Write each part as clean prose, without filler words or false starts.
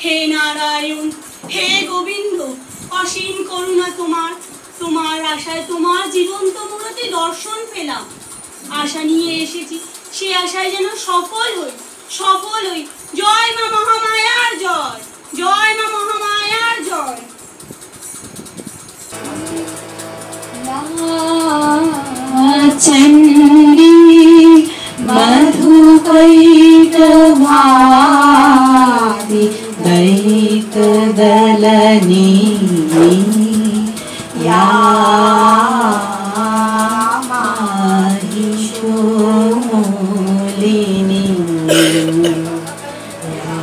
হে নারায়ণ, হে গোবিন্দ, অসীম করুণা তোমার। তোমার আশায় তোমার জীবন্ত মূরতি দর্শন পেলাম। আশা নিয়ে এসেছি, সে আশায় যেন সফল হই, সফল হই। জয় মা মহামায়ার জয়, জয় মা মহামায়ার জয়। চণ্ডী মধুকৈটভাদি দৈতদলনী या माहिषोलिनी या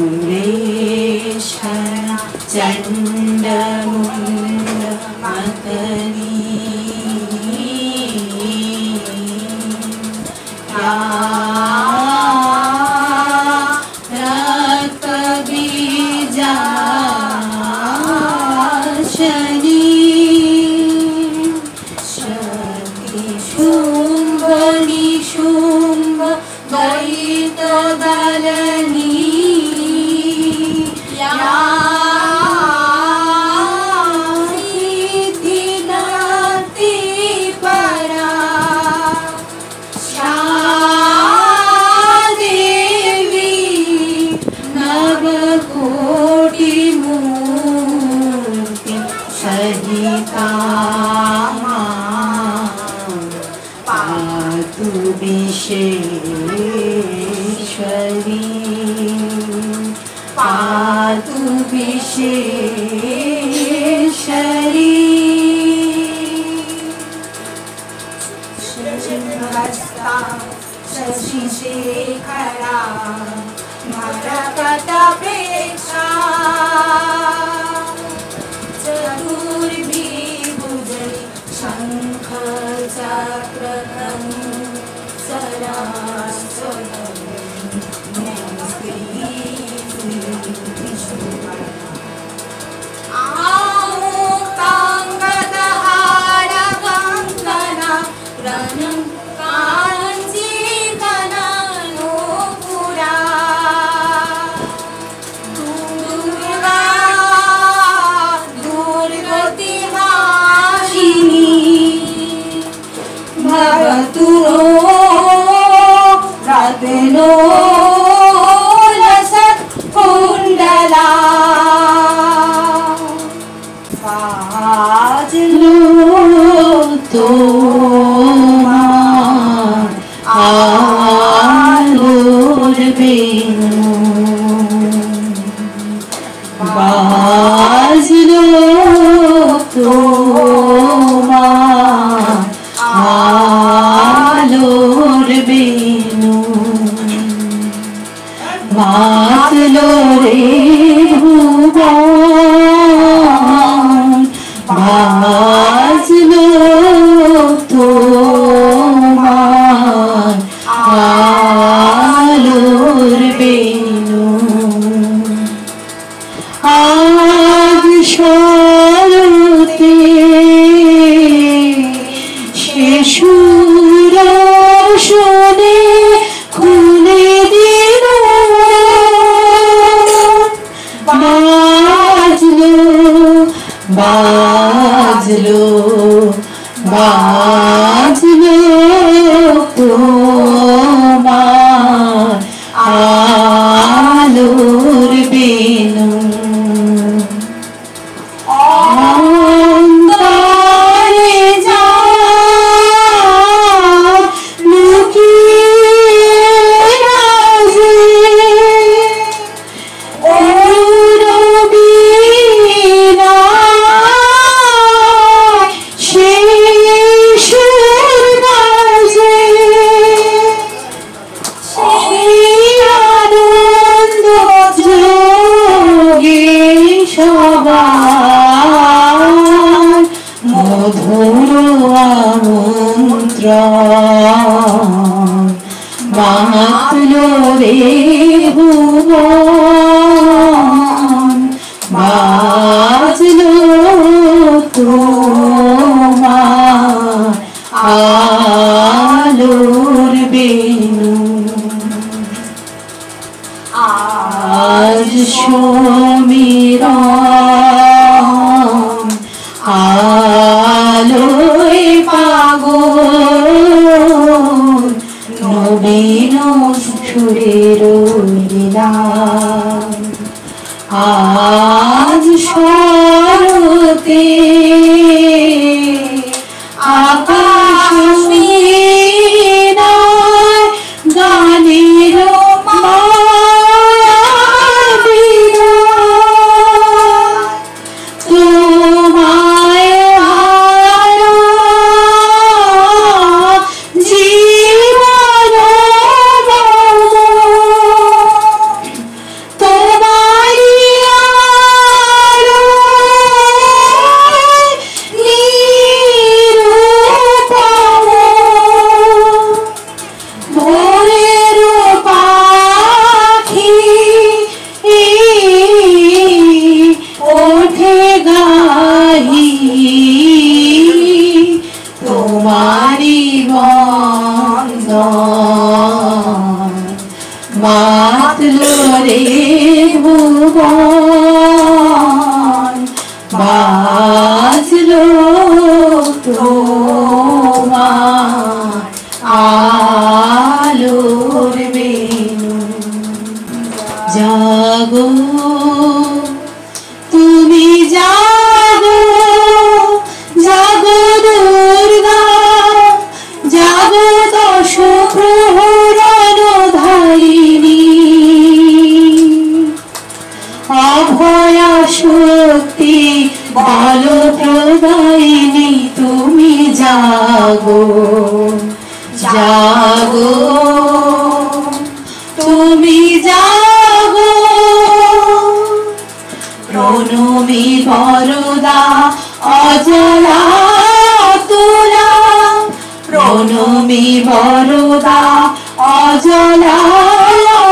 उमेशना चण्डमुण्डमकनी या रक्तबीजा शुंभ निशुंभ दैतदलनी या सिद्धिदात्री परा देवी नवकोटि मूर्ति सहिता पातु विश्वेश्वरी, पातु विश्वेश्वरी। शशिहस्ता शशिशेखरा मरकतप्रेक्षा चतुर्भिर्भुजे शंख चक्र धनु नो लसत कुंडला फाजलो तो आलोर बेनु बाजलो तो आलोर बेनु मातलो रे भुवन बाजलो तो आलोर बेनु आज शरते शिशुर शोने खुले दिल बाजलो बाजलो बाजलो তোমার আলোর বেনু অন্তরে যা মধুর আমন্ত্রণ মাতলো রে ভুবন বাজলো তোমার আলোর বেনু আজ সমীরণ আলোয় পাগল নবীন সুরের লীলা আজ শরতে আকাশ মীনায় গানের মাতলো রে ভুবন বাজলো তোমার আলোর বেণু জাগো তুমি জাগো জাগো দুর্গা জাগো দশ প্রহরণ ধারিণী অভয়া শক্তি বল প্রদায়িনী তুমি জাগো জাগো তুমি জাগো প্রণমী বরদা অজলা তুলা প্রণমী বরদা অজলা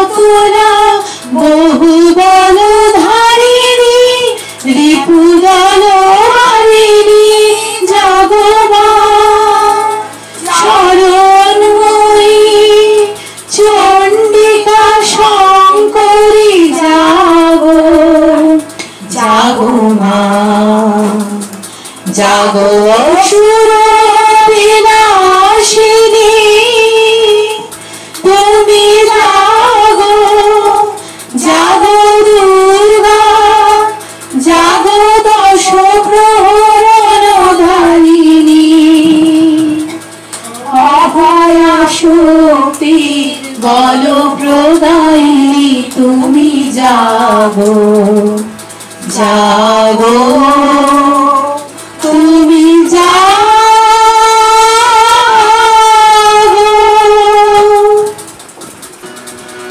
তুলা বহু বল ধারিণী রিপু দল হারিণী জাগমা শরণময়ী চণ্ডিকা শঙ্করী জাগো জাগো মা জাগো অসুর বিনাশিনী তুমি জাগো জাগো দুর্গা জাগো দশ প্রহরণ ধারিণী অভয়া শক্তি বল প্রদায়িনী তুমি জাগো জাগো তুমি জাগো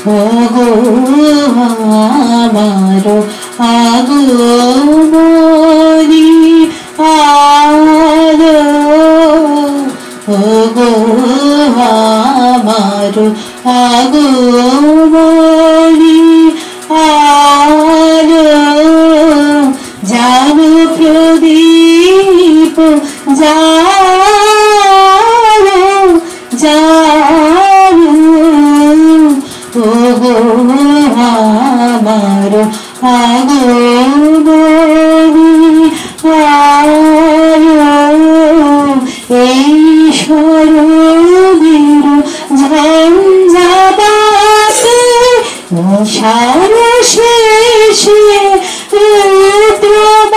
ওগো আমার আগমনী আলো ওগো আমার আগমনী আলো জানো প্রদীপ জানো জানো ওগো আমার আগমনী আলো এই শরণের ঝঞ্ঝাবাতে সার শেষে রুদ্রবাতে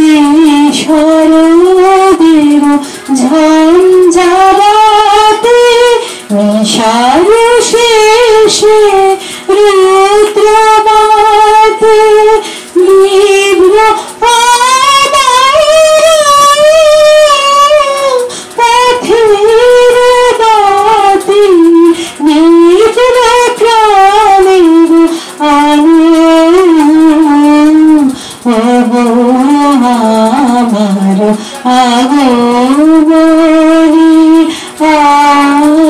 এই শরণের ঝঞ্ঝাবাতে সার শেষে রুদ্রবাতে নিভ্র পথের বাতি নিভ্র প্রাণের আলো আমার আগমনী আলো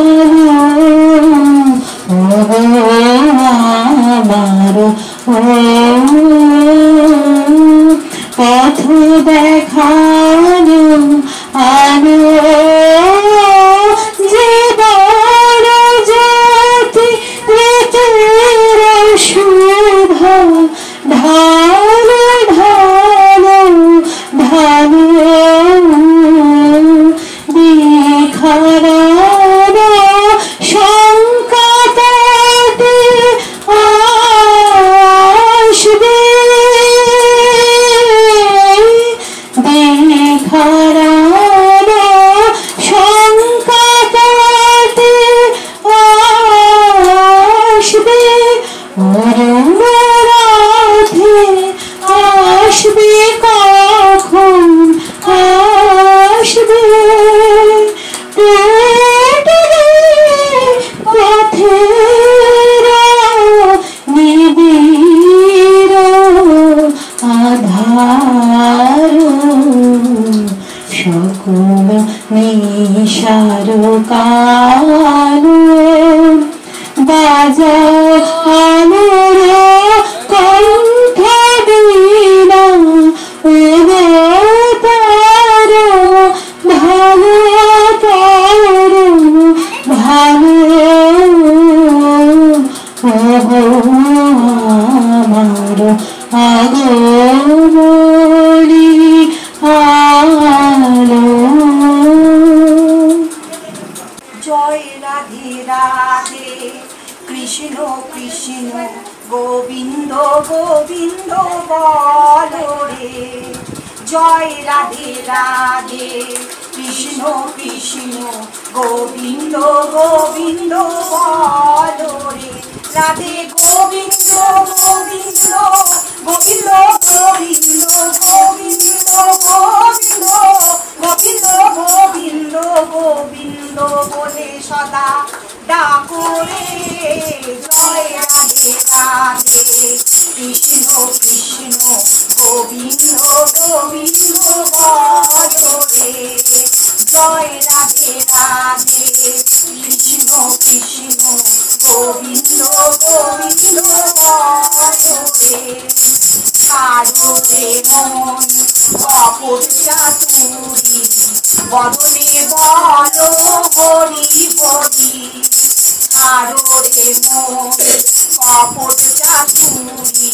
কালো বাজাও আলোর কণ্ঠ বীণা ওগো তারো ভালো তারো ভালো ওগো আমার আগমনী আলো। জয় রাধে রাধে কৃষ্ণ কৃষ্ণ গোবিন্দ গোবিন্দ বলো রে। জয় রাধে রাধে কৃষ্ণ কৃষ্ণ গোবিন্দ গোবিন্দ বলো রে। রাধে গোবিন্দ গোবিন্দ গোবিন্দ গোবিন্দ গোবিন্দ গোবিন্দ গোবিন্দ গোবিন্দ গোবিন্দ বলে সদা ডাকো রে। জয় রাধে রাধে কৃষ্ণ কৃষ্ণ গোবিন্দ গোবিন্দ বলো রে। জয় রাধে রাধে কৃষ্ণ কৃষ্ণ গোবিন্দ গোবিন্দ বলো রে। কারো রে মন অপর চাতুরি বদনে বলো হরি হরি। কারো রে মন অপর চাতুরি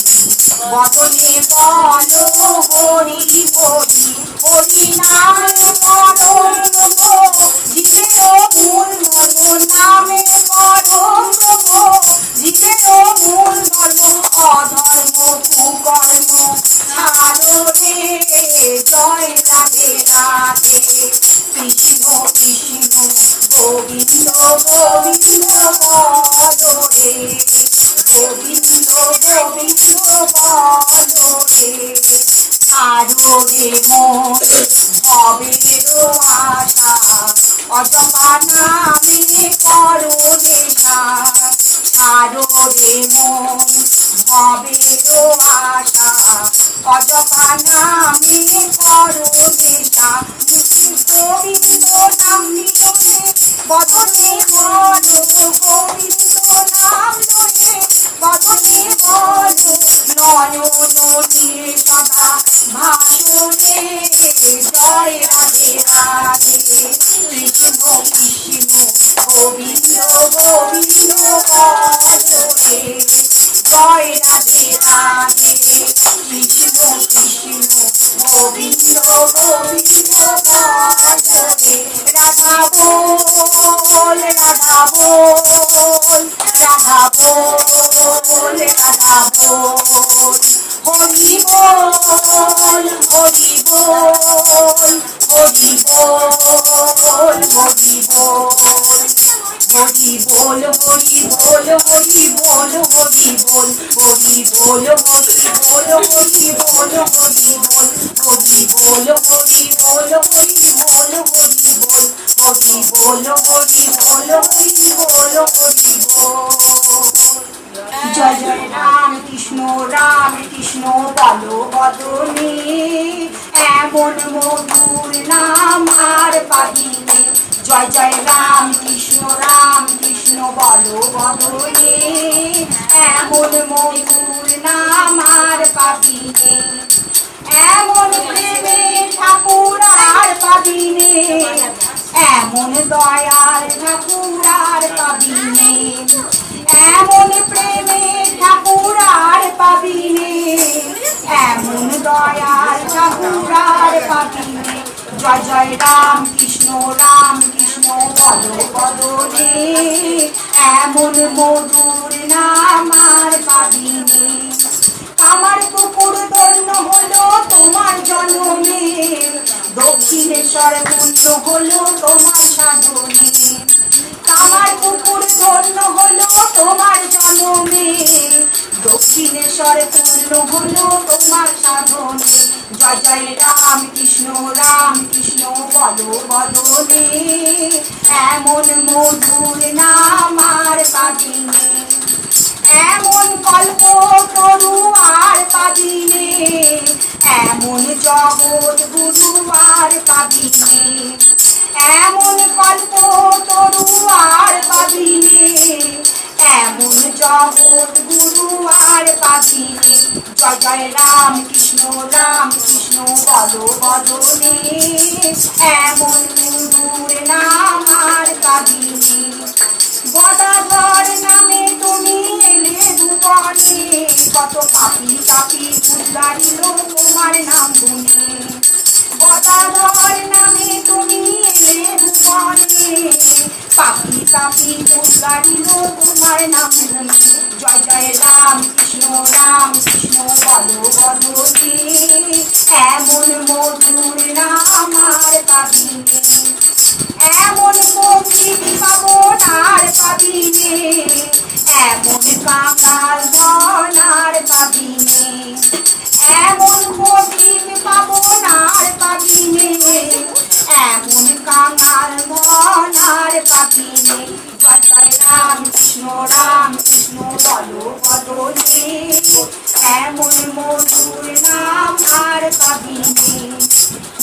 বদনে বলো হরি হরি। হরি নামে পরম জীবেও মূল ধর্ম নামে পরম জীবেও মূল ধর্ম অধর্ম কুকর্ম ছাড়ো রে। জয় রাধে রাধে কৃষ্ণ কৃষ্ণ গোবিন্দ গোবিন্দ বলো রে। গোবিন্দ গোবিন্দ বলো রে। আরো রে মন ভবের আশা অজপা নামে করো নেশা। ছাড়ো রে মন ভবের আশা অজপা নামে করো নেশা। গোবিন্দ নাম নিয়ে বদনে বলো গোবিন্দ নাম লয়ে বদনে বলো নয়ন নিয়ে সদা ভাসরে। জয় রাধে রাধে কৃষ্ণ কৃষ্ণ গোবিন্দ গোবিন্দ বলো রে। জয় রাধে রাধে কৃষ্ণ কৃষ্ণ গোবিন্দ গোবিন্দ বলো রে। রাধা বল রাধা বল রাধা বল রাধা বল। হরি বল হরি বল হরি বল হরি বল। হরি বল হরি বল হরি বল হরি বল হরি বল হরি বল হরি বল হরি বল হরি বল হরি বল হরি বল হরি বল হরি বল হরি বল হরি বল হরি বল। জয় জয় রাম কৃষ্ণ বলো বদনে এমন মধুর নাম আর পাবিনে। জয় জয় রাম কৃষ্ণ বলো বদনে এমন মধুর নাম আর পাবিনে। এমন প্রেমে ঠাকুর আর পাবিনে এমন দয়াল ঠাকুর আর পাবিনে। এমন প্রেমে ঠাকুর আর পাবিনে এমন দয়াল ঠাকুর আর পাবিনে। জয় জয় রাম কৃষ্ণ বলো বদনে এমন মধুর নাম আর পাবিনে। আমার পুকুর ধন্য হলো তোমার জন্মে দক্ষিণেশ্বর পুণ্য হলো তোমার সাধনে। আমার পুকুর ধন্য হলো তোমার জন্মে দক্ষিণেশ্বর পূর্ণ হলো তোমার সাধনে। জয় জয় রাম কৃষ্ণ বলো বদনে এমন মধুর নাম আর পাবিনে। এমন কল্প তরু আর পাবিনে এমন জগৎ গুরু আর পাবিনে। এমন কল্প তরু আর পাবিনে, এমন জগৎ গুরু আর পাবিনে। জয় জয় রাম কৃষ্ণ বলো বদনে, এমন মধুর নাম আর পাবিনে। গদাধর নামে তুমি এলে ভুবনে, কত পাপি তাপি উদ্ধারিল তোমার নাম গুনে। গদাধর নামে তুমি এলে ভুবনে, পাপি তাপি উদ্ধারিল তোমার নাম গুনে। জয় জয় রাম কৃষ্ণ বলো বদনে, এমন মধুর নাম আর পাবিনে। এমন পক্ষী পাবন আর পাবিনে, এমন কাঙাল ধন আর পাবিনে। এমন পক্ষী পাবন আর পাবিনে, এমন কাঙাল ধন আর পাবিনে। জয় জয় রাম কৃষ্ণ বলো বদনে, এমন মধুর নাম আর পাবিনে।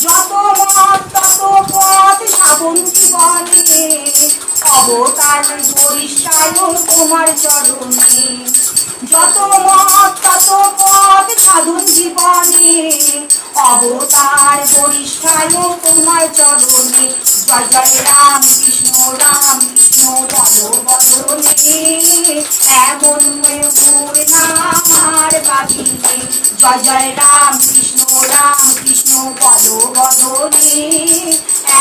যত মত তত পথ সাবন জীবনে, অবতার বরিষ্ঠায় তোমার চরণে। যত মত তত পথ সাধন জীবনে, অবতার বরিষ্ঠায় তোমার চরণে। জয় জয় রাম কৃষ্ণ বলো বদনে, এমন মধুর নাম আর পাবিনে। জয় জয় রাম কৃষ্ণ বলো বদনে,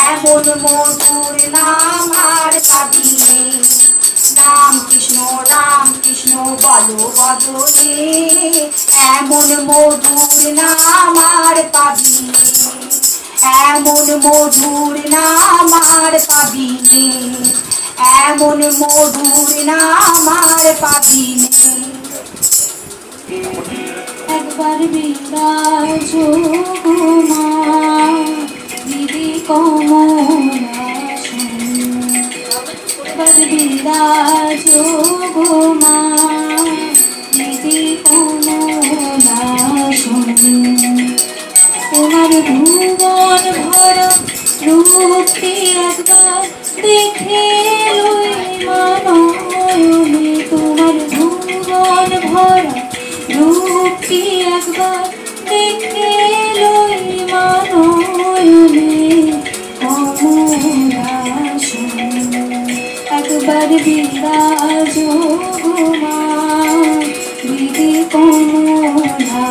এমন মধুর নাম আর পাবিনে। রাম কৃষ্ণ বলো বদনে, এমন মধুর নাম আর পাবিনে। এমন মধুর নাম আর পাবিনে, এমন মধুর নাম আর পাবিনে। একবার বিরাজ গো মা দিদি কমলাসন, একবার বিরাজ গো মা দিদি কমলাসন। তোমার ভুবন ভরা রূপটি একবার দেখে লই মানয়নে, তোমার ভুবন ভরা রূপটি একবার দেখে লই মানয়নে কমলাসন। একবার বিরাজ গো মা দিদি কমলাসন।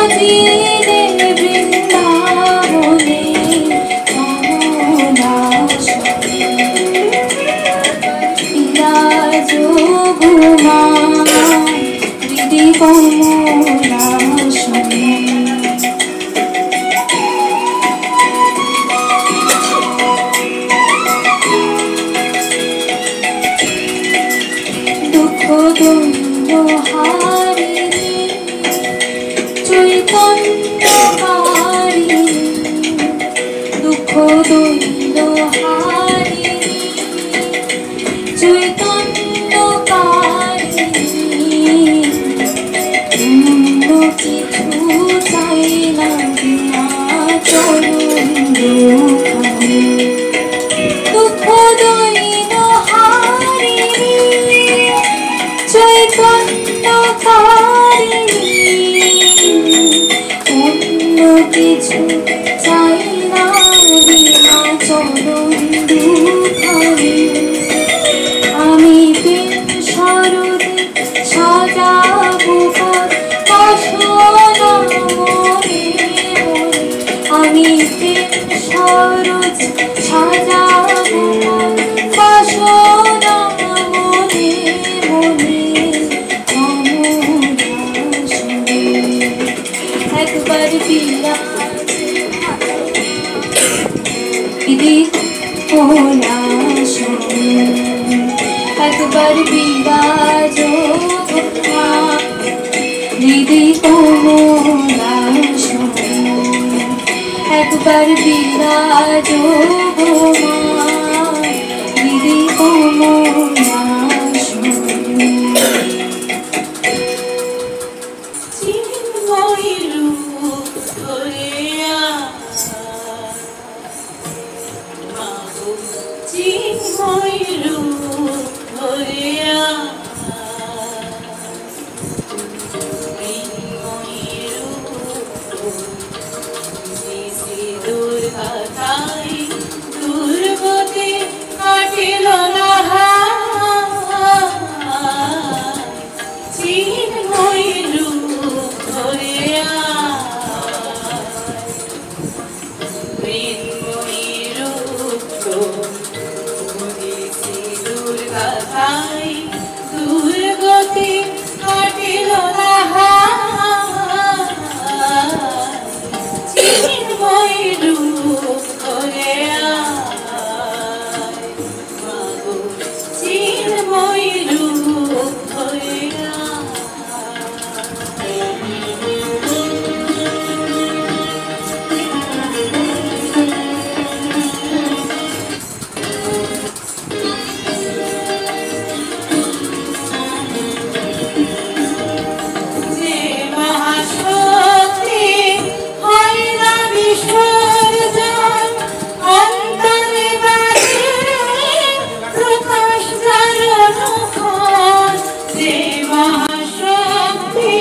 খোঁজিলে বৃন্দাবনে কমলাসনে বিরাজ গুমা হৃদি কমলাসনে দুঃখ দ্বন্দ্ব হারিণী চৈতন্যকারিণী দুঃখ দ্বন্দ্ব হারিণী চৈতন্যকারিণী অন্য কিছু চাই না বিনা চরণ দুখানি দুঃখ দ্বন্দ্ব হারিণী চৈতন্যকারিণী অন্য কিছু চাই না বিনা চরণ দুখানি আমি প্রেম সরোদে সাজাবো পথ বাসনা মনে মনে আমি প্রেম সরোদে সাজাবো পথ বাসনা মনে মনে কমলাসনে একবার বিরাজ কমলাসনে একবার বিরাজ হৃদি কমলাসনে একবার বিরাজ হৃদি কমলাসনে চিন্ময়ী রূপ ধরিয়া মাগো চিন্ময়ী রূপ ধরিয়া মৃন্ময়ী রূপ দুর্গাতাই দুর্গতি কাটিল না চিন্ময়ী রূপ ধরিয়া মৃন্ময়ী রূপ দুর্গাতাই দুর্গতি কাটিল না চিন্ময়ী রূপ ধরিয়া মাগো চিন্ময়ী রূপ ধরিয়া যে মহাশক্তি হয় না বিসর্জন অন্তরে বাহিরে প্রকাশ জারণ কর যে মহাশক্তি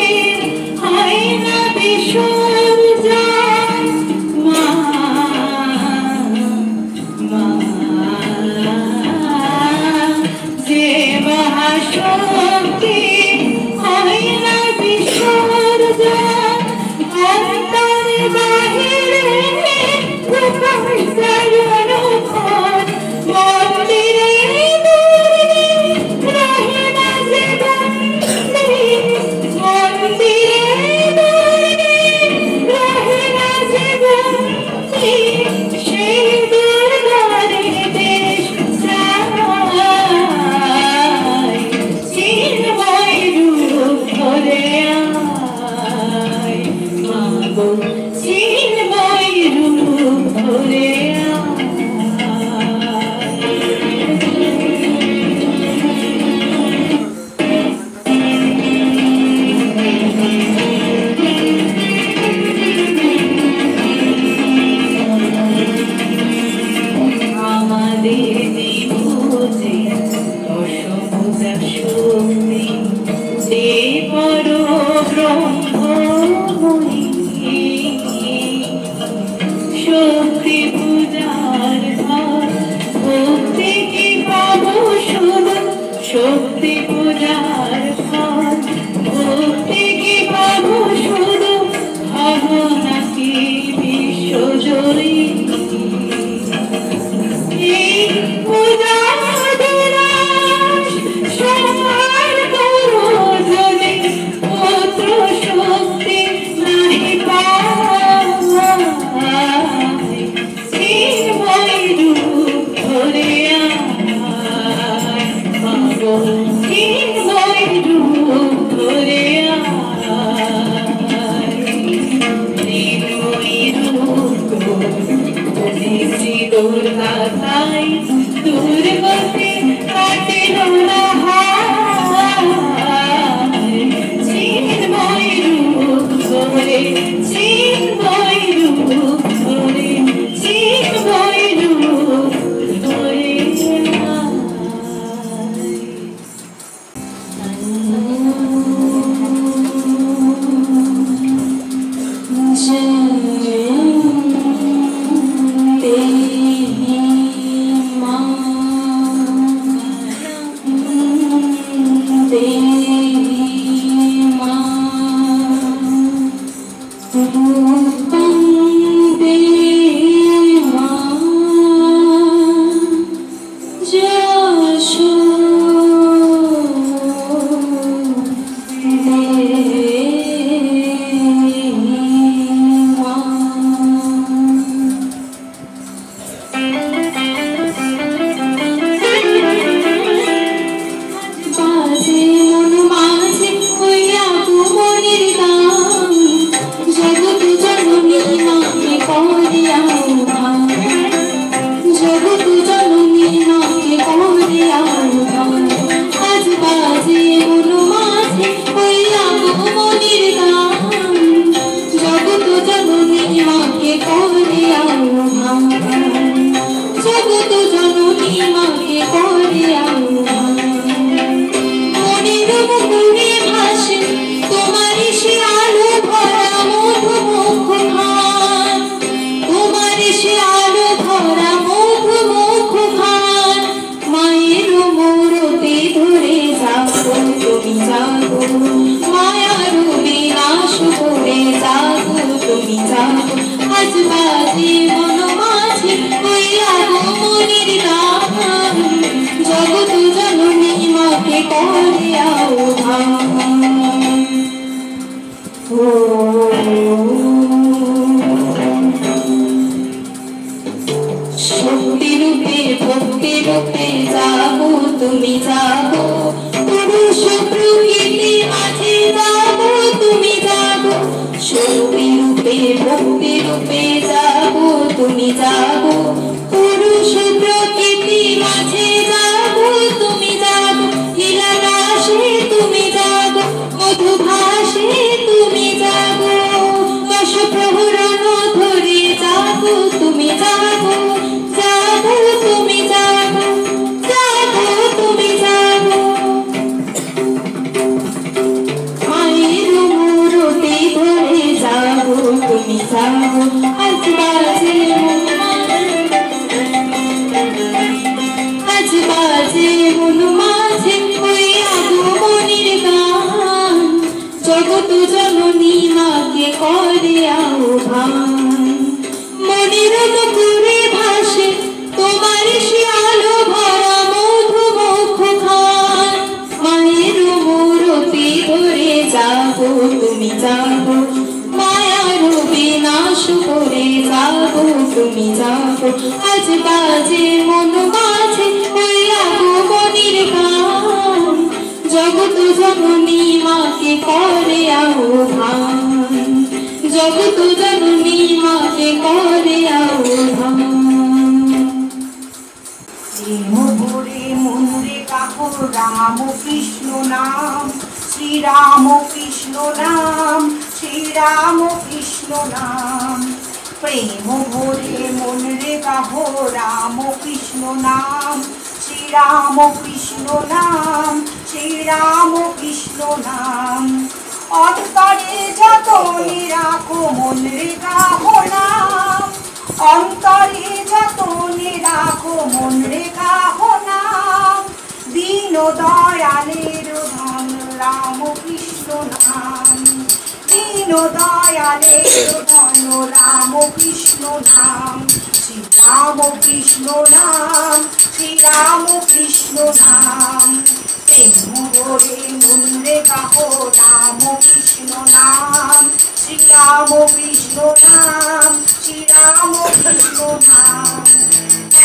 হয় না বিসর্জন মা যে মহাশক্তি হয় না বিসর্জন অন্তরে বাহিরে প্রকাশ জারণ কর মন্দিরে দূরে রহে না যে বন্দী মন্দিরে দূরে রহে না যে বন্দী সেই দুর্গারে দেশ চাই চিন্ময়ী রূপ ধরে আয় মাগো চিন্ময়ী রূপ ধরে আমাদের বিভূতি অসম্ভূতা শক্তি দে পর ব্রহ্মময়ী শক্তি পূজার ফল ভক্তি কি পাবো শুধু শক্তি পূজার ফল ভক্তি কি পাবো শুধু চিন্ময় রূপ ধরে তোর কথাই দূর করতে কাটে না চিন্ময় রূপ ধরে চিন্ময় রূপ ধরে চিন্ময় রূপ ধরে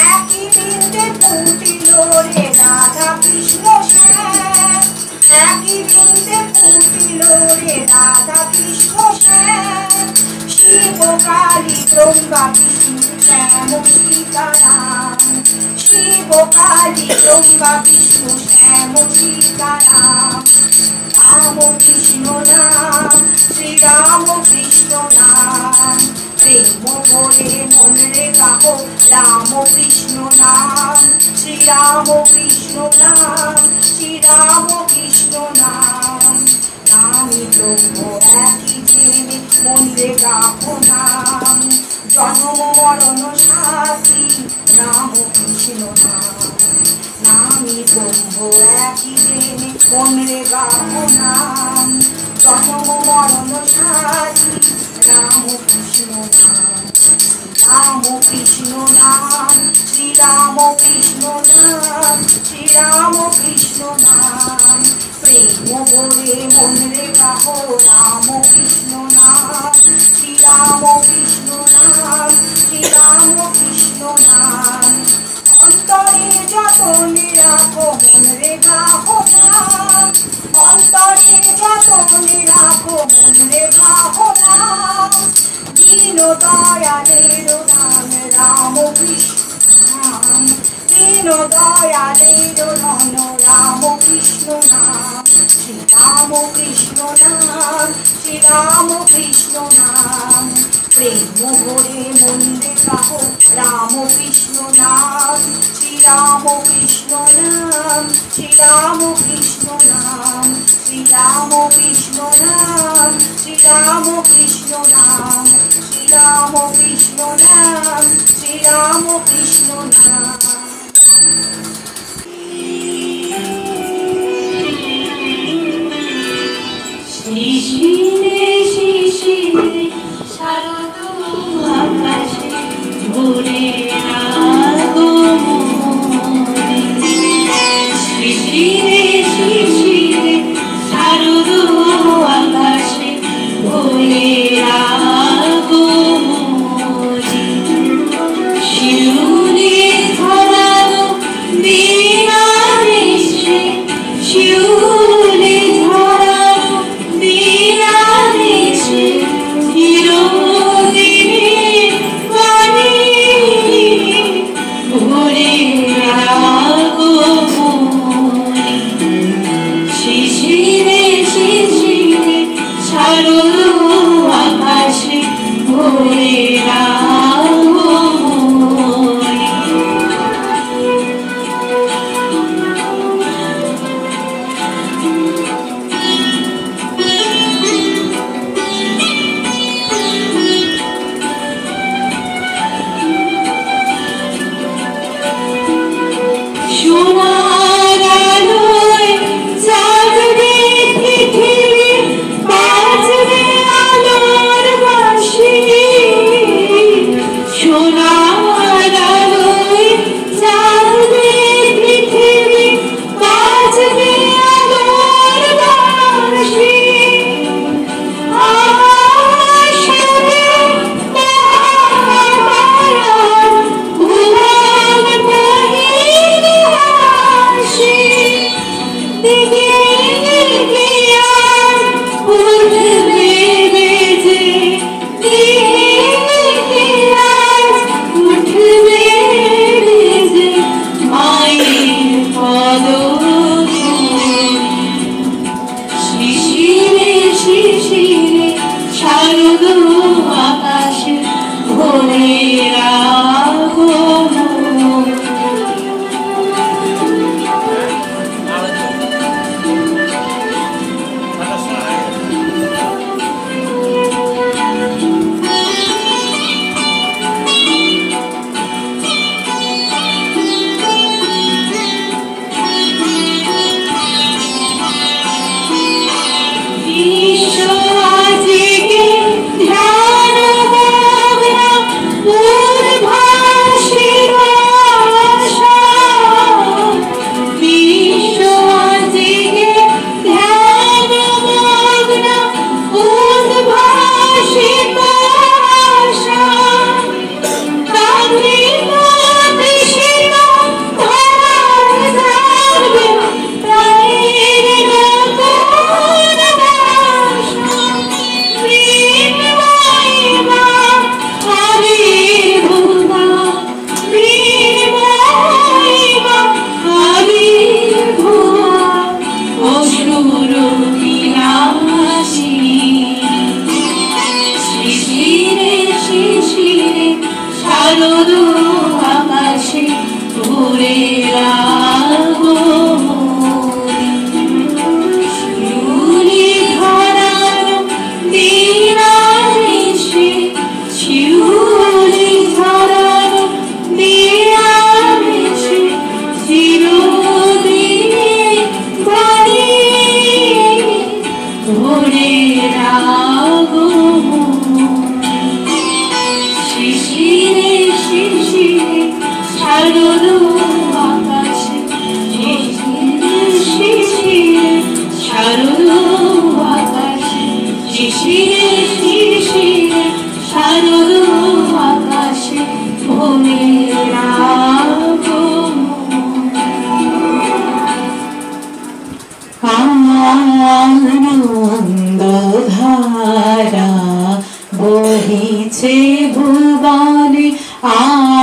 একই বৃন্দে ফুটিল রে রাধা কৃষ্ণ শ্যাম বা বিষ্ণু শ্যাম সীতারাম শিব কালী ব্রহ্মা বিষ্ণু শ্যাম সীতারাম রাম কৃষ্ণ নাম শ্রীরাম কৃষ্ণ নাম প্রেম ভরে মনে গাহো রাম কৃষ্ণ নাম শ্রীরাম কৃষ্ণ নাম শ্রীরাম কৃষ্ণ নাম নামি ব্রহ্ম একই জেনে মনে গাহো নাম জন্ম মরণ সাথী রাম কৃষ্ণ নাম নামি ব্রহ্ম একই জেনে মনে গাহো নাম জন্ম মরণ সাথী রাম কৃষ্ণ নাম রাম কৃষ্ণ নাম শ্রীরাম কৃষ্ণ নাম শ্রীরাম কৃষ্ণ নাম প্রেম ভরে মনে গাহো রাম কৃষ্ণ নাম শ্রীরাম কৃষ্ণ নাম শ্রীরাম কৃষ্ণ নাম অন্তরে যত নিরাখো মনে গাহো নাম অন্তরে যত নিরাখো মনে গাহো নাম দীন দয়ালের নাম রাম কৃষ্ণ নাম দীন দয়ালের নন রাম কৃষ্ণ নাম শ্রীরাম কৃষ্ণ নাম শ্রীরাম কৃষ্ণ নাম প্রেম ভরে মনে গাহো রাম কৃষ্ণ নাম শ্রীরাম কৃষ্ণ নাম শ্রীরাম কৃষ্ণ নাম শ্রীরাম কৃষ্ণ নাম শ্রীরাম কৃষ্ণ নাম শ্রীরাম কৃষ্ণ নাম শ্রীরাম কৃষ্ণ নাম শিশিরে শিশিরে শারদ আকাশে ভোরে আগমনে শিশিরে শিশিরে শারদ আকাশে ভোরে আগমনে শিউরে ধরানো বীণা নিশে শিউরে ধরানো বীণা নিশে চিরদিনে বাণী ভোরে আগমনে শিশিরে শিশিরে শারদ আকাশে ভোরে সোনার আলোয় জাগবে পৃথিবী বাজবে আলোর বাঁশি ভোরের আগমন শিশিরে শিশিরে শারদ আকাশে শিশিরে শিশিরে শারদ আকাশে শিশিরে শিশিরে শারদ আকাশে ভোরের আগমন আনন্দ ধারা বহিছে ভুবনে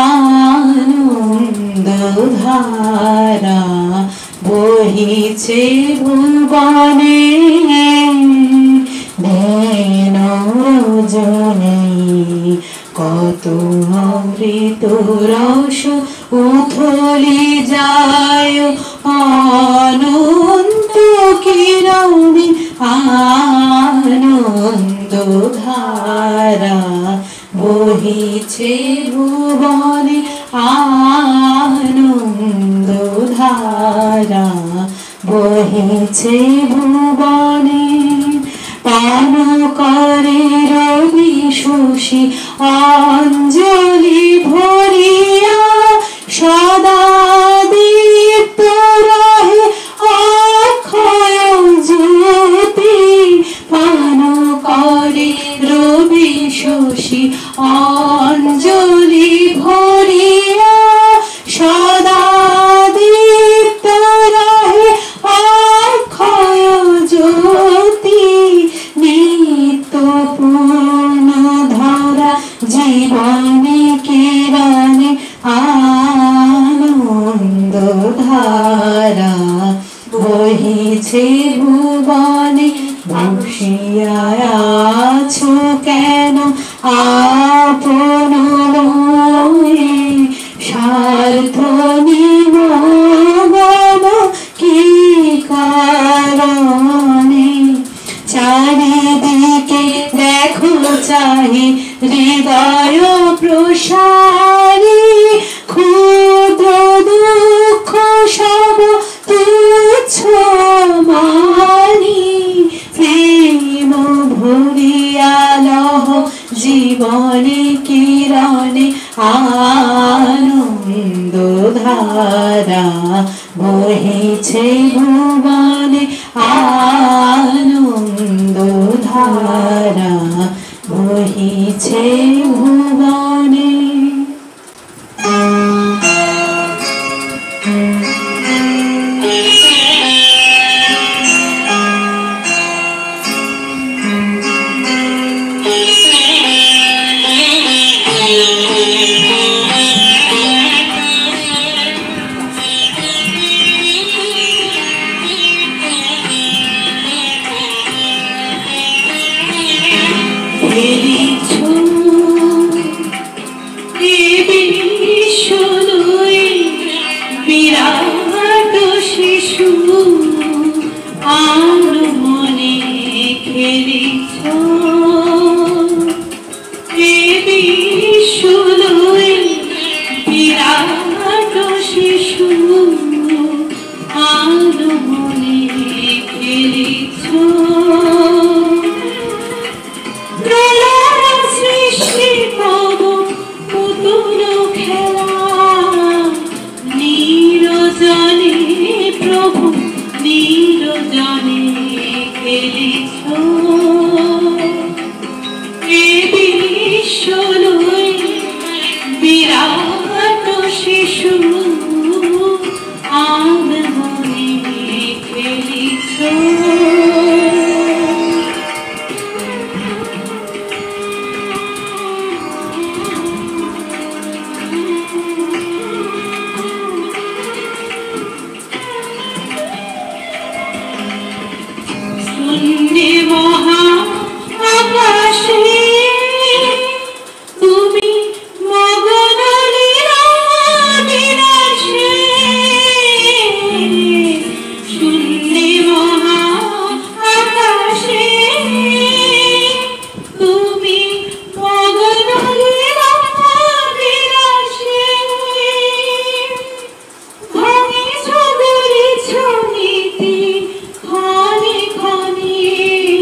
আনন্দ ধারা বহিছে ভুবনে দিন রজনী কত অমৃত রস উথলি যায় অনন্ত কিরণে আনন্দ ধারা বহিছে ভুবনে আনন্দ ধারা বহিছে ভুবনে পান করে রবি শশী অঞ্জলি ভরিয়া সদা দীপ্ত রহে অক্ষয় জ্যোতি পান করে রবি শশী অঞ্জলি ভরিয়া সদা দীপ্ত রহে অক্ষয় জ্যোতি নিত্য পূর্ণ ধরা জীবনে কিরণে আনন্দ ধারা বহিছে ভুবনে বসিয়া আছো কেন আপন লয়ে স্বার্থ নিমগ্ন কি কারণে চারিদিকে দেখো চাহি হৃদয় প্রসারী ক্ষুদ্র দুঃখ সব তুচ্ছ মানি প্রেম ভরিয়া লহ জীবনে কিরণে আনন্দ ধারা বহিছে ভুবনে আনন্দ ধারা বহিছে ভুবনে বিরাট শিশু আর মনে খেলিছ বিরাট শিশু আর মনে খেলিছ সৃষ্টি কব পুতুল খেলা নিরজনে প্রভু নিরজনে খেলিছ এ বিশ্ব লই বিরাট শিশু আম মনে খেলিছ মহা আকাশে তুমি মগন লীলা বিলাসে শূন্যে মহা আকাশে তুমি মগন লীলা বিলাসে ভাঙিছ গড়িছ নীতি খনি খনি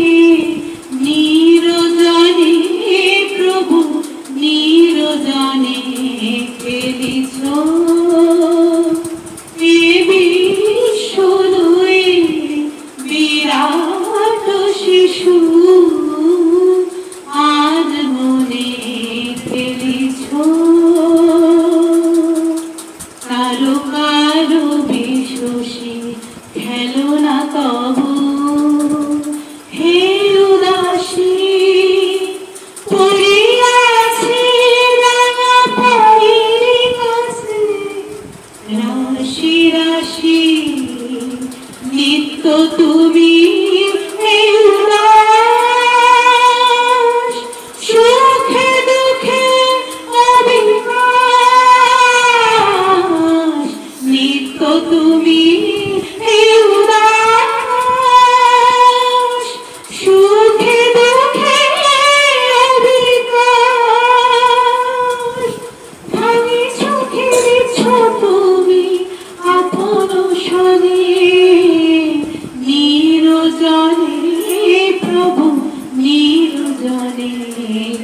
মনে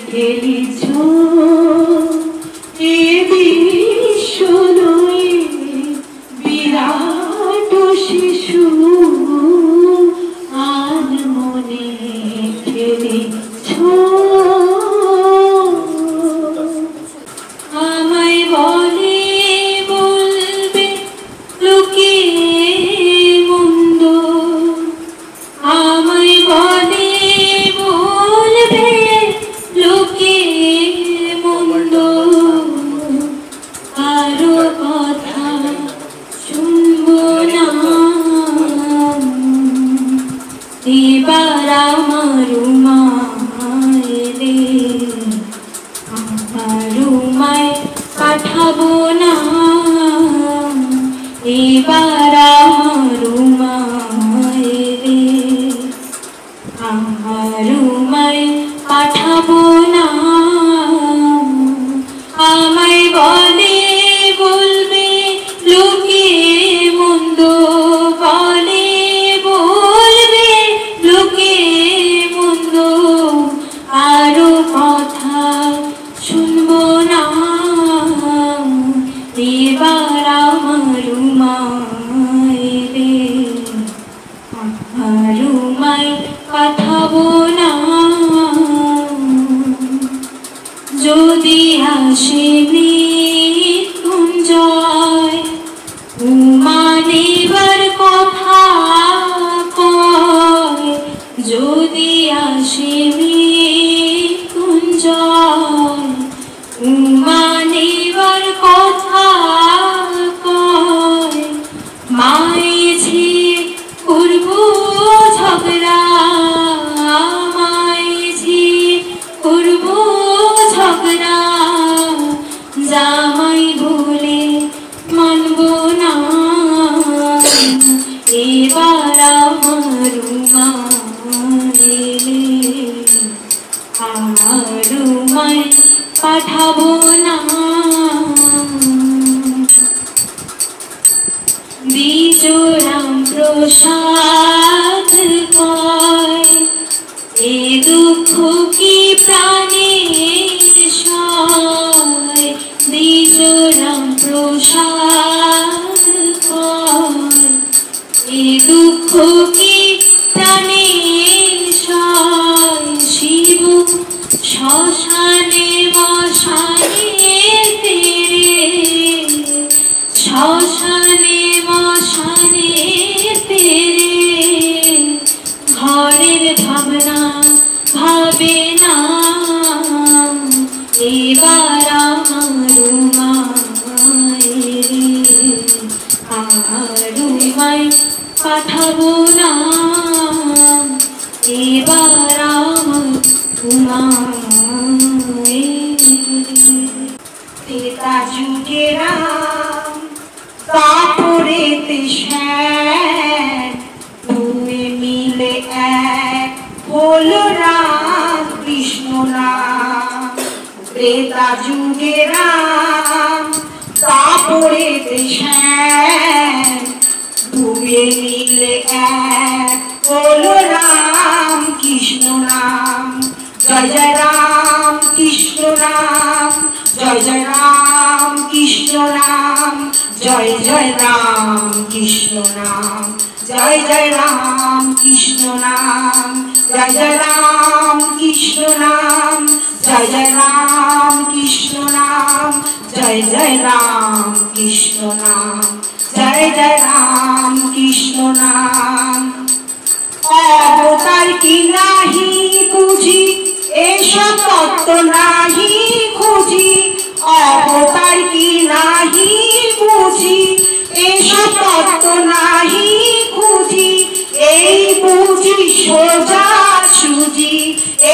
খেলিছ এ বিশ্ব নয় বিরাট শিশু আর মনে খেলিছ আমায় বলে বলবে লোকে মন্দ আমায় বলে বলবে লোকে মন্দ কারো কথা শুনবো না এবার আমার মায়েরে আমার মায় পাঠাবো না এবার আমার মায়েরে আমার মায় পাঠাবো না আমায় বলে বলবে লোকে মন্দ বলে বলবে লোকে মন্দ আরো কথা শুনবো না এবার আমার মায়েরে আমার মায় পাঠাবো না যদি আসে মৃত্যুঞ্জয় মানিবার কথা কয় যদি আসে মৃত্যুঞ্জয় মানিবার কথা কয় মায়েছি করব ঝগড়া মায়েছি করব ঝগড়া জামাই বলে মানব না এবার আমার মায়েরে আর মায় পাঠাবো না বিজোরাম প্রসাদ কয় এ দুঃখ কি প্রাণে সয় বিজোরাম প্রসাদ কয় এ দুঃখ কি প্রাণে সয় শিব শ্মশানে মশানে তেরে শ্মশানে মশানে তেরে ঘরের ভাবনা ভাবে না এবার আমার মায়েরে আর মায় পাঠাবো না এবার আমার ত্রেতা যুগে রাম তারপরেতে শ্যাম দুয়ে মিলে এক হলো রাম কৃষ্ণ নাম ত্রেতা যুগে রাম তারপরেতে শ্যাম দুয়ে মিলে এক হলো রাম কৃষ্ণ নাম জয় জয় রাম কৃষ্ণ নাম জয় জয় রাম কৃষ্ণ নাম জয় জয় রাম কৃষ্ণ নাম জয় জয় রাম কৃষ্ণ নাম জয় জয় রাম কৃষ্ণ নাম জয় জয় রাম কৃষ্ণ নাম জয় জয় রাম কৃষ্ণ নাম জয় জয় রাম কৃষ্ণ নাম অবতার কি নাহি বুঝি এসব তত্ত্ব নাহি খুঁজি অবতার কি নাহি বুঝি এসব তত্ত্ব নাহি খুঁজি এই বুঝি সোজা সুজি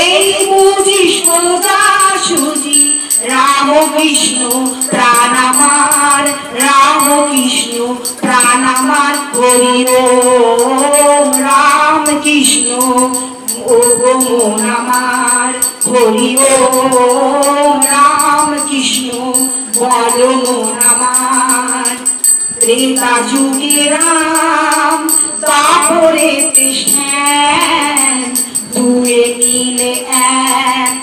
এই বুঝি সোজা সুজি রাম কৃষ্ণ প্রাণ আমার রাম কৃষ্ণ প্রাণ আমার হরি ওম রাম কৃষ্ণ ও মন আমার হরি ওম রাম কৃষ্ণ বল মন আমার ত্রেতা যুগে রাম তারপরে কৃষ্ণ দুয়ে মিলে এক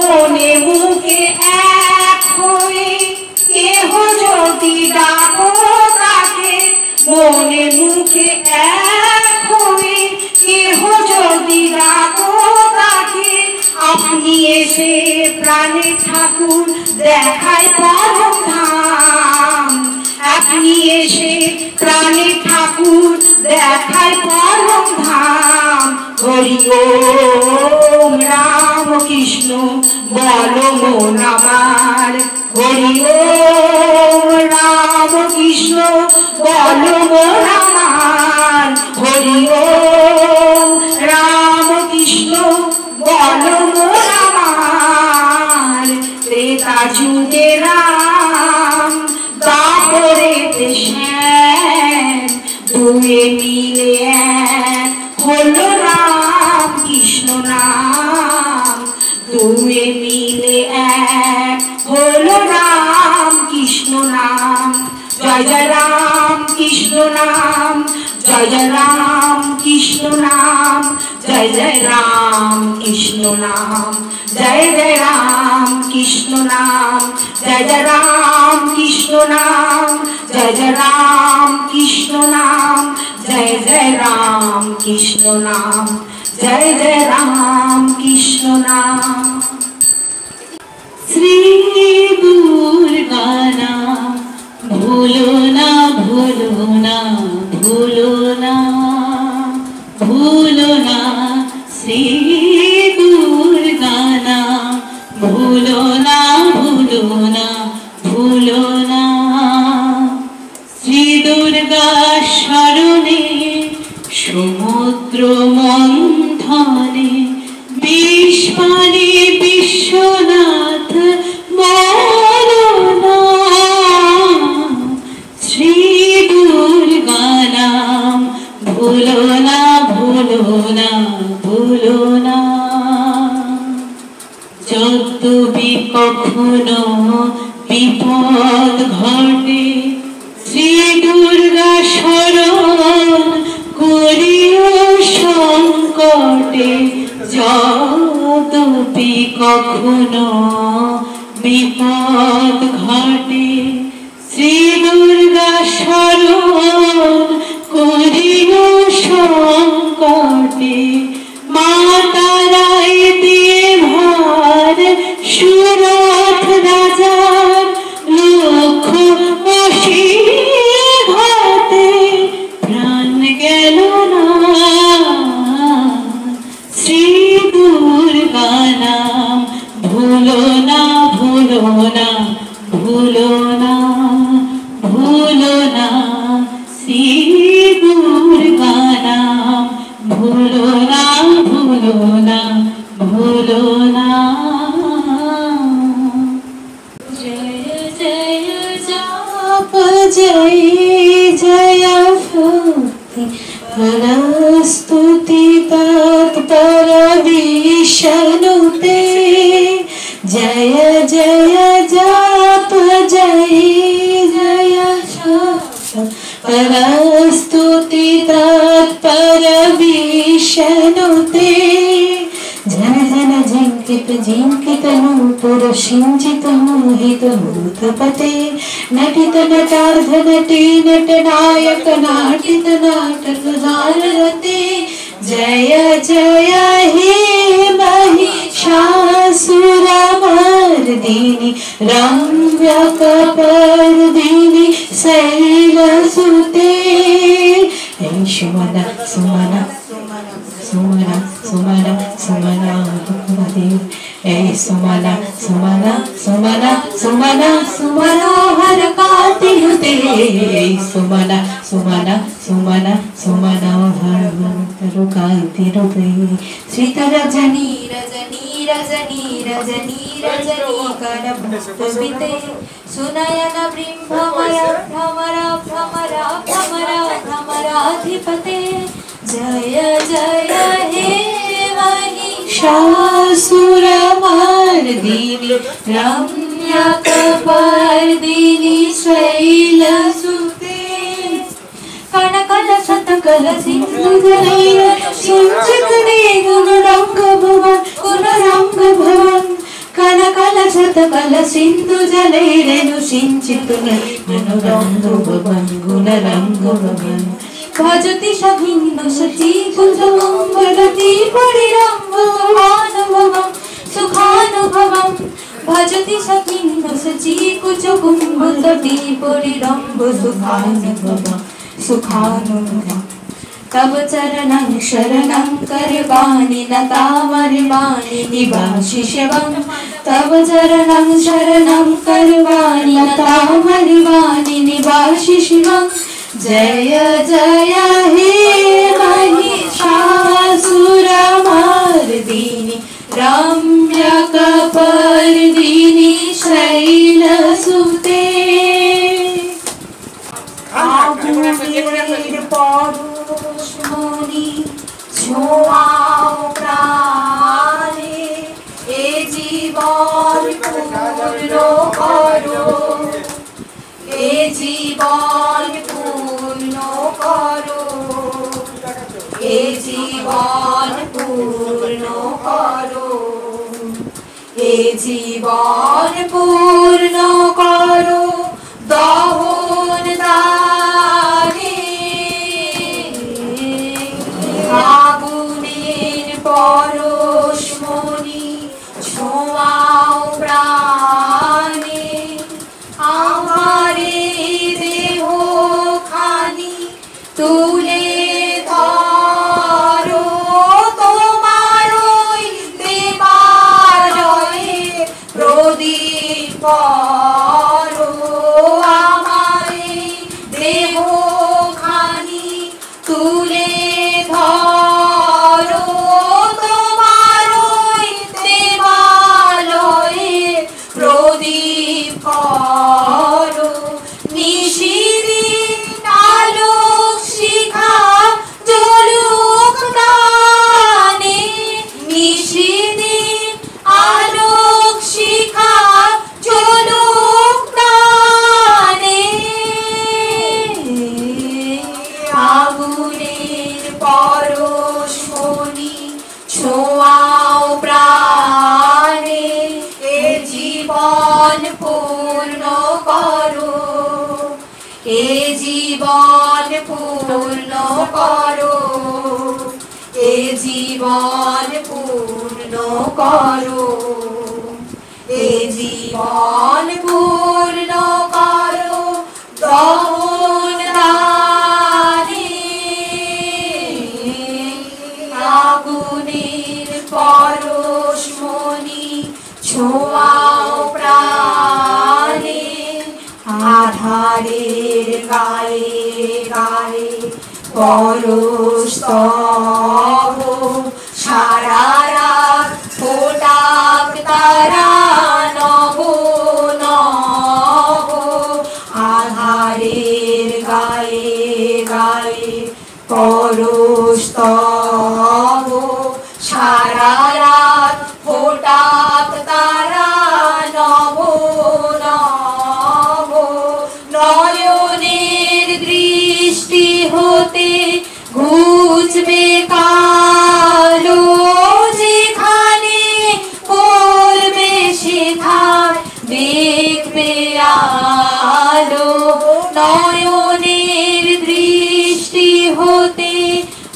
মনে মুখে এক হয়ে কেহ যদি ডাকো তাকে, মনে মুখে এক হয়ে কেহ যদি ডাকো তাকে, আপনি এসে প্রাণে ঠাকুর দেখায় পরম ধাম, আপনি এসে প্রাণে ঠাকুর দেখায় পরম ধাম। হরি ওম রাম কৃষ্ণ বলো মন আমার, হরি ওম রাম কৃষ্ণ বলো মন আমার, হরি ওম রাম কৃষ্ণ বলো মন আমার। ত্রেতা যুগে রাম, দাপরেতে শ্যাম, দুয়ে মিলে এক হলো রাম কৃষ্ণ নাম, দুয়ে মিলে এক হলো রাম কৃষ্ণ নাম। জয় জয় রাম কৃষ্ণ নাম, জয় জয় রাম কৃষ্ণ নাম, জয় জয় রাম কৃষ্ণ নাম, জয় জয় রাম কৃষ্ণ নাম, জয় জয় রাম কৃষ্ণ নাম, জয় জয় রাম কৃষ্ণ নাম, জয় জয় রাম কৃষ্ণ নাম, জয় জয় রাম কৃষ্ণ নাম। শ্রী দুর্গা নাম ভুলো না, ভুলো না, ভুলো না, ভুলো না, শ্রী দুর্গা নাম ভুলো না, ভুলো না, ভুলো না। শ্রী দুর্গা শরণে সমুদ্র মন্থনে বিস্মনে বিশ্বনাথ মরনা, শ্রী দুর্গা নাম ভুলো না, ভুলো না, ভুলো না। যদি কখনো বিপদ ঘটে শ্রী দুর্গা শরণ করিও সংকটে, যদি কখনো বিপদ ঘটে শ্রী দুর্গা শরণ করিও সংকটে, মা তারাই দিয়ে ভার সুরথ রাজার লক্ষ ঘাতে প্রাণ গেল না, শ্রী দুর্গা নাম ভুলো না, ভুলো না, ভুলো না, ভুলো না, শ্রী দুর্গা নাম ভুলো না, ভুলো না, ভুলো না। জয় জয় জাপ জয় জয় ভক্তি স্তुति तत्पर विष्णुते, जय जय जाप जय जय स्तुति तत्पर विष्णुते, जन जन जिंकित जिंकित नूपुर सिंचित मोहित भूतपते, नटित नटार्ध नटी नट नायक नाटित नाटक रते, जय जय हे महिषासुरमर्दिनी रम्यकपर्दिनी शैलसुते, हे सुमना सुमना सुमना सुमना सुमना देव, हे सुमना सुमना सुमना सुमना सुमना हर कातिरुते, सुमना सुमना सुमना सुमना हर कातिरुते। श्रीत रजनी रजनी रजनी रजनी रजनी करभुक्तविते, सुनयन ब्रह्ममय भ्रमरा भ्रमरा भ्रमरा भ्रमराधिपते, जय जय हे महिषासुरमर्दिनी रम्यकपर्दिनी शैलसुते, कनकल शतकल सिंधुजनैः सिंचित गुणरंग भवन गुणरंग भवन, శతకల సింధు జలై రేణు సించితు రంగు భవన్ గుణ రంగు భవన్ భజతి సభిన్న సచి కుజమంగళతి పరిరంభవానుభవం సుఖానుభవం भजति सखिन्द सची कुछ कुंभतटी परिरंभ सुखानुभव तब चरणं शरणं करवाणि नतामरिवाणि निवाशिषवं तब चरणं शरणं करवाणि नतामरिवाणि निवाशिषवं जय जय हे महिषासुरमर्दिनि रम्यकपर्दिनि शैलसुते आगुनेर परुष्मणि ছোঁয়াও প্রাণে এ জীবন পূর্ণ করো এ জীবন পূর্ণ করো এ জীবন পূর্ণ করো এ জীবন পূর্ণ করো দহন দানে আগুনের পরশমণি ছোঁয়াও প্রাণে আমারে দেহ খানি তুলে ধরো তোমার ওই দেবালয়ে প্রদীপ করো আমারে দেহ খানি তুলে ধরো তোমার ওই দেবালয়ে প্রদীপ করো নিশিদিন আলোক শিখা জ্বলুক প্রাণে নিশিদিন আলোক শিখা জ্বলুক প্রাণে আগুনের পরশমণি ছোঁয়াও প্রাণে এ জীবন পূর্ণ করো এ জীবন পূর্ণ করো এ জীবন পূর্ণ করো এ জীবন পূর্ণ করো দহন দানে আগুনের পরশমণি ছোঁয়াও প্রাণে আধারের গায়ে গায়ে পরস্তব সারা রাত ফোটাক তারা নব নব আধারের গায়ে গায়ে পরস্তব সারা রাত ফোটাক তারা নব নব নয়নের দৃষ্টি হতে ঘুচবে কালো যেখানে পড়বে সেখানে দেখবে আলো নয়নের দৃষ্টি হতে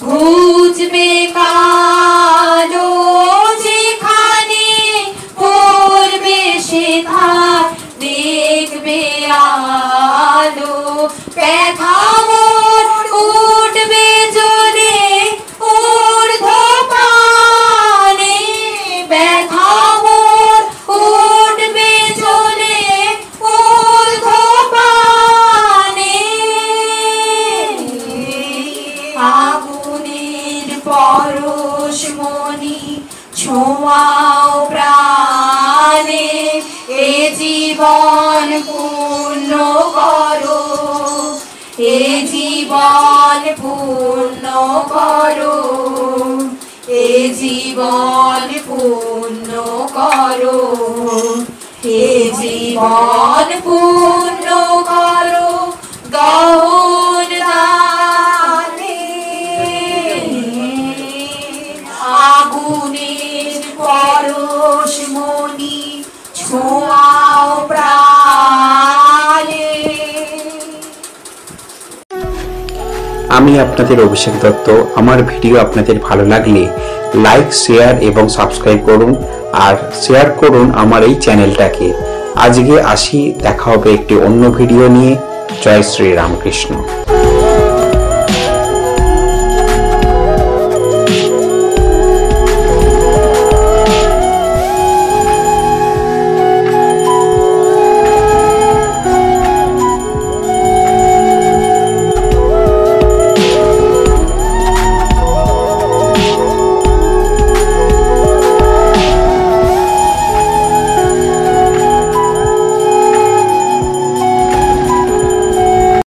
ঘুচবে কালো যেখানে পড়বে সেখানে দেখবে আলো ব্যথা মোর উঠবে জ্বলে ঊর্ধ্বপানে ব্যথা মোর উঠবে জ্বলে ঊর্ধ্বপানে আগুনের পরশমণি ছোঁয়াও প্রাণে এ জীবন পূর্ণ করো এ জীবন পূর্ণ করো এ জীবন পূর্ণ করো এ জীবন পূর্ণ করো দহন দানে আগুনের পরশমণি ছোঁয়াও প্রাণে। আমি আপনাদের অভিষেক দত্ত। আমার ভিডিও আপনাদের ভালো লাগলে লাইক, শেয়ার এবং সাবস্ক্রাইব করুন আর শেয়ার করুন আমার এই চ্যানেলটাকে। আজকে আসি, দেখা হবে একটি অন্য ভিডিও নিয়ে। জয় শ্রী রামকৃষ্ণ।